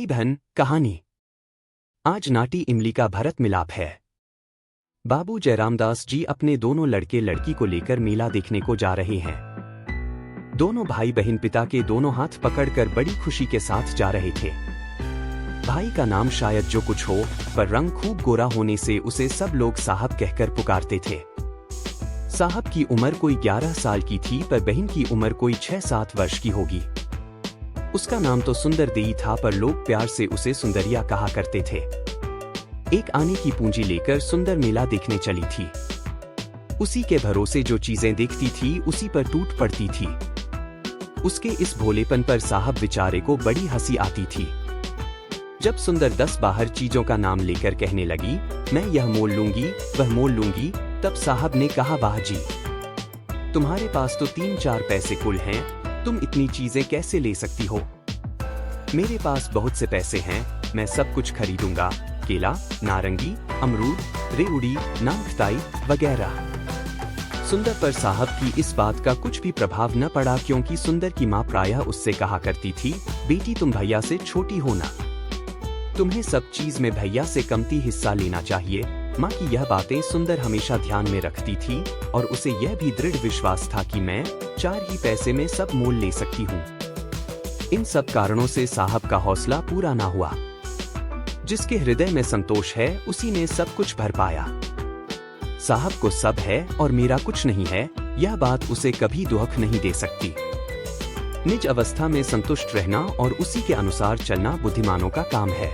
बहन कहानी। आज नाटी इमली का भरत मिलाप है। बाबू जयरामदास जी अपने दोनों लड़के लड़की को लेकर मेला देखने को जा रहे हैं। दोनों भाई बहन पिता के दोनों हाथ पकड़कर बड़ी खुशी के साथ जा रहे थे। भाई का नाम शायद जो कुछ हो, पर रंग खूब गोरा होने से उसे सब लोग साहब कहकर पुकारते थे। साहब की उम्र कोई 11 साल की थी, पर बहन की उम्र कोई 6-7 वर्ष की होगी। उसका नाम तो सुंदर देई था, पर लोग प्यार से उसे सुंदरिया कहा करते थे। एक आने की पूंजी लेकर सुंदर मेला देखने चली थी। उसी के भरोसे जो चीजें देखती थी उसी पर टूट पड़ती थी। उसके इस भोलेपन पर साहब बेचारे को बड़ी हंसी आती थी। जब सुंदर 10 बाहर चीजों का नाम लेकर कहने लगी, मैं यह मोल लूंगी, वह मोल लूंगी, तब साहब ने कहा, वाह जी, तुम्हारे पास तो 3-4 पैसे कुल हैं, तुम इतनी चीजें कैसे ले सकती हो? मेरे पास बहुत से पैसे हैं, मैं सब कुछ खरीदूंगा, केला, नारंगी, अमरूद, रेवड़ी, नांगताई वगैरह। सुंदर पर साहब की इस बात का कुछ भी प्रभाव न पड़ा, क्योंकि सुंदर की माँ प्रायः उससे कहा करती थी, बेटी तुम भैया से छोटी हो ना, तुम्हें सब चीज में भैया से कमती हिस्सा लेना चाहिए। माँ की यह बातें सुंदर हमेशा ध्यान में रखती थी और उसे यह भी दृढ़ विश्वास था कि मैं 4 ही पैसे में सब मोल ले सकती हूँ। इन सब कारणों से साहब का हौसला पूरा ना हुआ। जिसके हृदय में संतोष है उसी ने सब कुछ भर पाया। साहब को सब है और मेरा कुछ नहीं है, यह बात उसे कभी दुख नहीं दे सकती। निज अवस्था में संतुष्ट रहना और उसी के अनुसार चलना बुद्धिमानों का काम है।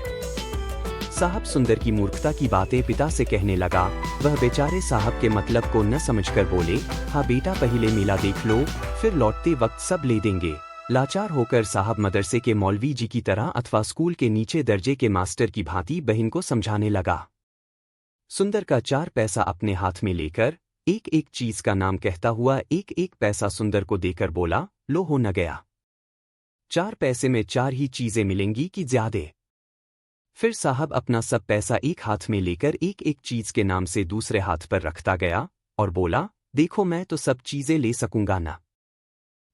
साहब सुंदर की मूर्खता की बातें पिता से कहने लगा। वह बेचारे साहब के मतलब को न समझकर बोले, हाँ बेटा, पहले मेला देख लो, फिर लौटते वक्त सब ले देंगे। लाचार होकर साहब मदरसे के मौलवी जी की तरह अथवा स्कूल के नीचे दर्जे के मास्टर की भांति बहन को समझाने लगा। सुंदर का 4 पैसा अपने हाथ में लेकर एक एक चीज का नाम कहता हुआ एक एक पैसा सुंदर को देकर बोला, लो हो न गया। 4 पैसे में 4 ही चीजें मिलेंगी कि ज्यादा? फिर साहब अपना सब पैसा एक हाथ में लेकर एक एक चीज के नाम से दूसरे हाथ पर रखता गया और बोला, देखो मैं तो सब चीजें ले सकूंगा ना।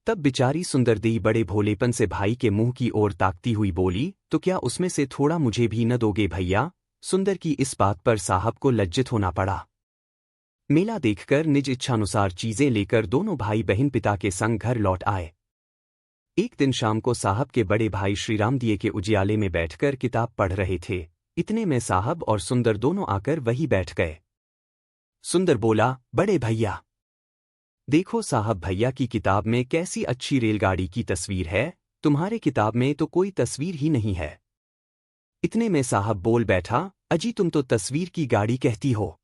तब बेचारी सुंदर देई बड़े भोलेपन से भाई के मुंह की ओर ताकती हुई बोली, तो क्या उसमें से थोड़ा मुझे भी न दोगे भैया? सुंदर की इस बात पर साहब को लज्जित होना पड़ा। मेला देखकर निज इच्छानुसार चीजें लेकर दोनों भाई बहन पिता के संग घर लौट आए। एक दिन शाम को साहब के बड़े भाई श्रीराम दिए के उजियाले में बैठकर किताब पढ़ रहे थे। इतने में साहब और सुंदर दोनों आकर वहीं बैठ गए। सुंदर बोला, बड़े भैया देखो साहब, भैया की किताब में कैसी अच्छी रेलगाड़ी की तस्वीर है, तुम्हारे किताब में तो कोई तस्वीर ही नहीं है। इतने में साहब बोल बैठा, अजी तुम तो तस्वीर की गाड़ी कहती हो।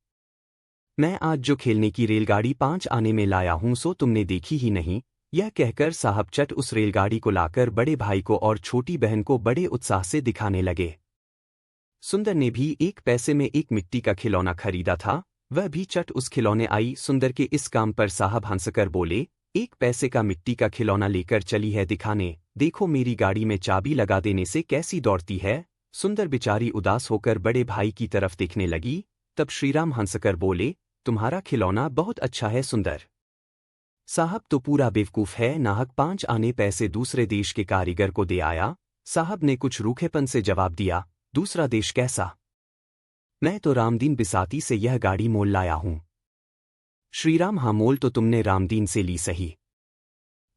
मैं आज जो खेलने की रेलगाड़ी 5 आने में लाया हूं सो तुमने देखी ही नहीं। यह कहकर साहब चट उस रेलगाड़ी को लाकर बड़े भाई को और छोटी बहन को बड़े उत्साह से दिखाने लगे। सुंदर ने भी 1 पैसे में एक मिट्टी का खिलौना खरीदा था, वह भी चट उस खिलौने आई। सुंदर के इस काम पर साहब हंसकर बोले, 1 पैसे का मिट्टी का खिलौना लेकर चली है दिखाने, देखो मेरी गाड़ी में चाबी लगा देने से कैसी दौड़ती है। सुंदर बेचारी उदास होकर बड़े भाई की तरफ देखने लगी। तब श्रीराम हंसकर बोले, तुम्हारा खिलौना बहुत अच्छा है सुंदर। साहब तो पूरा बेवकूफ है, नाहक 5 आने पैसे दूसरे देश के कारीगर को दे आया। साहब ने कुछ रूखेपन से जवाब दिया, दूसरा देश कैसा? मैं तो रामदीन बिसाती से यह गाड़ी मोल लाया हूं। श्रीराम, हाँ मोल तो तुमने रामदीन से ली सही,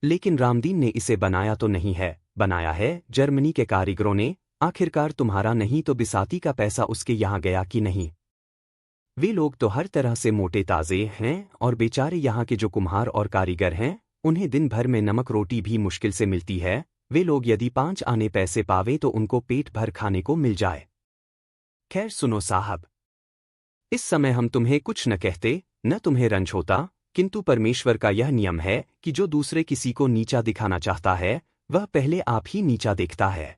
लेकिन रामदीन ने इसे बनाया तो नहीं है, बनाया है जर्मनी के कारीगरों ने। आखिरकार तुम्हारा नहीं तो बिसाती का पैसा उसके यहाँ गया कि नहीं? वे लोग तो हर तरह से मोटे ताजे हैं और बेचारे यहाँ के जो कुम्हार और कारीगर हैं, उन्हें दिन भर में नमक रोटी भी मुश्किल से मिलती है। वे लोग यदि 5 आने पैसे पावे तो उनको पेट भर खाने को मिल जाए। खैर सुनो साहब, इस समय हम तुम्हें कुछ न कहते, न तुम्हें रंज होता, किंतु परमेश्वर का यह नियम है कि जो दूसरे किसी को नीचा दिखाना चाहता है वह पहले आप ही नीचा देखता है।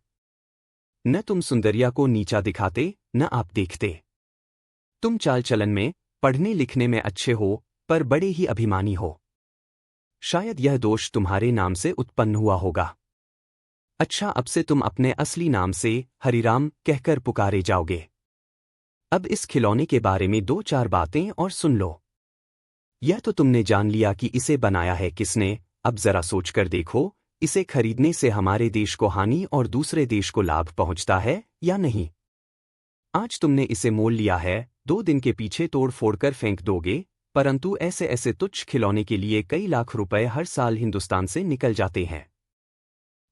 न तुम सुंदरिया को नीचा दिखाते, न आप देखते। तुम चाल चलन में, पढ़ने लिखने में अच्छे हो, पर बड़े ही अभिमानी हो। शायद यह दोष तुम्हारे नाम से उत्पन्न हुआ होगा। अच्छा, अब से तुम अपने असली नाम से हरिराम कहकर पुकारे जाओगे। अब इस खिलौने के बारे में 2-4 बातें और सुन लो। यह तो तुमने जान लिया कि इसे बनाया है किसने, अब जरा सोचकर देखो, इसे खरीदने से हमारे देश को हानि और दूसरे देश को लाभ पहुंचता है या नहीं? आज तुमने इसे मोल लिया है, 2 दिन के पीछे तोड़ फोड़ कर फेंक दोगे, परंतु ऐसे ऐसे तुच्छ खिलौने के लिए कई लाख रुपए हर साल हिंदुस्तान से निकल जाते हैं।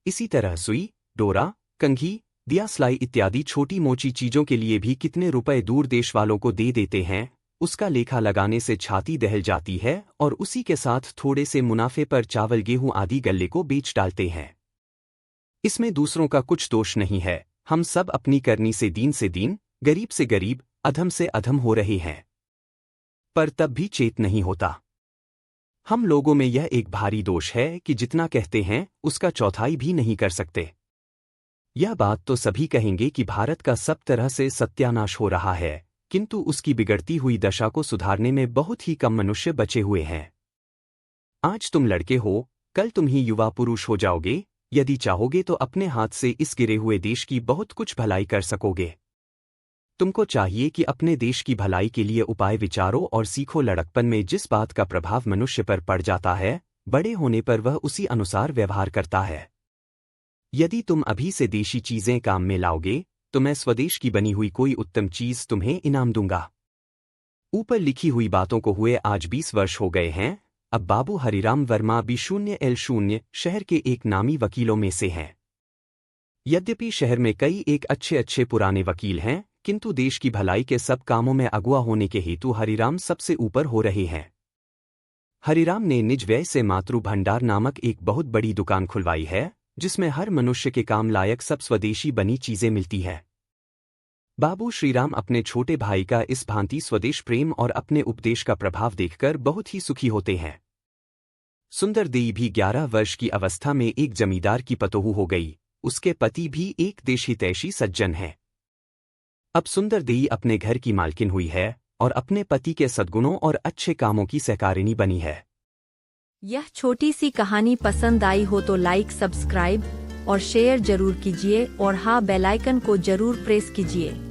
इसी तरह सुई, डोरा, कंघी, दिया, सिलाई इत्यादि छोटी मोटी चीजों के लिए भी कितने रुपए दूर देश वालों को दे देते हैं, उसका लेखा लगाने से छाती दहल जाती है और उसी के साथ थोड़े से मुनाफे पर चावल गेहूं आदि गल्ले को बेच डालते हैं। इसमें दूसरों का कुछ दोष नहीं है, हम सब अपनी करनी से दीन, गरीब से गरीब, अधम से अधम हो रहे हैं। पर तब भी चेत नहीं होता। हम लोगों में यह एक भारी दोष है कि जितना कहते हैं उसका चौथाई भी नहीं कर सकते। यह बात तो सभी कहेंगे कि भारत का सब तरह से सत्यानाश हो रहा है, किंतु उसकी बिगड़ती हुई दशा को सुधारने में बहुत ही कम मनुष्य बचे हुए हैं। आज तुम लड़के हो, कल तुम ही युवा पुरुष हो जाओगे। यदि चाहोगे तो अपने हाथ से इस गिरे हुए देश की बहुत कुछ भलाई कर सकोगे। तुमको चाहिए कि अपने देश की भलाई के लिए उपाय विचारो और सीखो। लड़कपन में जिस बात का प्रभाव मनुष्य पर पड़ जाता है, बड़े होने पर वह उसी अनुसार व्यवहार करता है। यदि तुम अभी से देशी चीजें काम में लाओगे तो मैं स्वदेश की बनी हुई कोई उत्तम चीज तुम्हें इनाम दूंगा। ऊपर लिखी हुई बातों को हुए आज 20 वर्ष हो गए हैं। अब बाबू हरिराम वर्मा B0L0 शहर के एक नामी वकीलों में से हैं। यद्यपि शहर में कई एक अच्छे अच्छे पुराने वकील हैं, किंतु देश की भलाई के सब कामों में अगुआ होने के हेतु हरिराम सबसे ऊपर हो रहे हैं। हरिराम ने निज व्यय से मातृ भंडार नामक एक बहुत बड़ी दुकान खुलवाई है, जिसमें हर मनुष्य के काम लायक सब स्वदेशी बनी चीजें मिलती है। बाबू श्रीराम अपने छोटे भाई का इस भांति स्वदेश प्रेम और अपने उपदेश का प्रभाव देखकर बहुत ही सुखी होते हैं। सुंदर देई भी 11 वर्ष की अवस्था में एक जमींदार की पतोहू हो गई। उसके पति भी एक देशी-तैशी सज्जन है। अब सुंदर देई अपने घर की मालकिन हुई है और अपने पति के सद्गुणों और अच्छे कामों की सहकारिणी बनी है। यह छोटी सी कहानी पसंद आई हो तो लाइक, सब्सक्राइब और शेयर जरूर कीजिए और हाँ, बेल आइकन को जरूर प्रेस कीजिए।